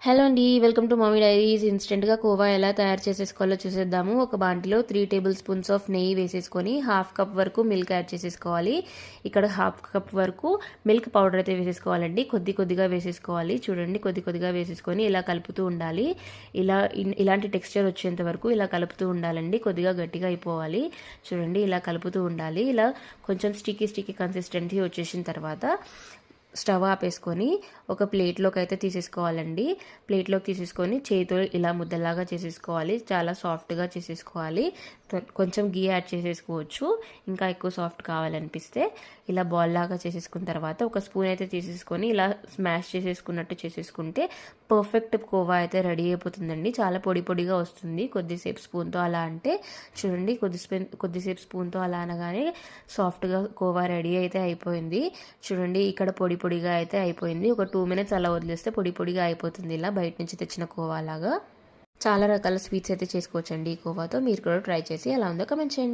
Hello అండి, welcome to mummy diaries. ఇన్స్టెంట్గా కోవా ఎలా తయారు చేసేసుకోవాలో చూసేద్దాము. ఒక బాంటిలో 3 టేబుల్ స్పూన్స్ ఆఫ్ నెయ్యి వేసేసుకొని హాఫ్ కప్ వరకు మిల్క్ యాడ్ చేసేసుకోవాలి. ఇక్కడ హాఫ్ కప్ వరకు మిల్క్ పౌడర్ అయితే వేసేసుకోవాలండి. కొద్దిగా వేసేసుకోవాలి. చూడండి, కొద్దిగా వేసేసుకొని ఇలా కలుపుతూ ఉండాలి. ఇలాంటి టెక్స్చర్ వచ్చేంత వరకు ఇలా కలుపుతూ ఉండాలండి. కొద్దిగా గట్టిగా అయిపోవాలి. చూడండి, ఇలా కలుపుతూ ఉండాలి. ఇలా కొంచెం స్టిక్కీ కన్సిస్టెన్సీ వచ్చేసిన తర్వాత స్టవ్ ఆపేసుకొని ఒక ప్లేట్లోకి అయితే తీసేసుకోవాలండి. ప్లేట్లోకి తీసేసుకొని చేతితో ఇలా ముద్దలాగా చేసేసుకోవాలి. చాలా సాఫ్ట్గా చేసేసుకోవాలి. కొంచెం గీ యాడ్ చేసేసుకోవచ్చు, ఇంకా ఎక్కువ సాఫ్ట్ కావాలనిపిస్తే. ఇలా బాల్ లాగా చేసేసుకున్న తర్వాత ఒక స్పూన్ అయితే తీసేసుకొని ఇలా స్మాష్ చేసేసుకున్నట్టు చేసేసుకుంటే పర్ఫెక్ట్ కోవా అయితే రెడీ అయిపోతుందండి. చాలా పొడిగా వస్తుంది కొద్దిసేపు స్పూన్తో అలా అంటే. చూడండి, కొద్దిసేపు స్పూన్తో అలా అనగానే సాఫ్ట్గా కోవా రెడీ అయితే అయిపోయింది. చూడండి, ఇక్కడ పొడిగా అయితే అయిపోయింది. ఒక 2 మినిట్స్ అలా వదిలేస్తే పొడిగా అయిపోతుంది. ఇలా బయట నుంచి తెచ్చిన కోవా లాగా. చాలా రకాల స్వీట్స్ అయితే చేసుకోవచ్చండి ఈ కోవాతో. మీరు కూడా ట్రై చేసి ఎలా ఉందో కమెంట్ చేయండి.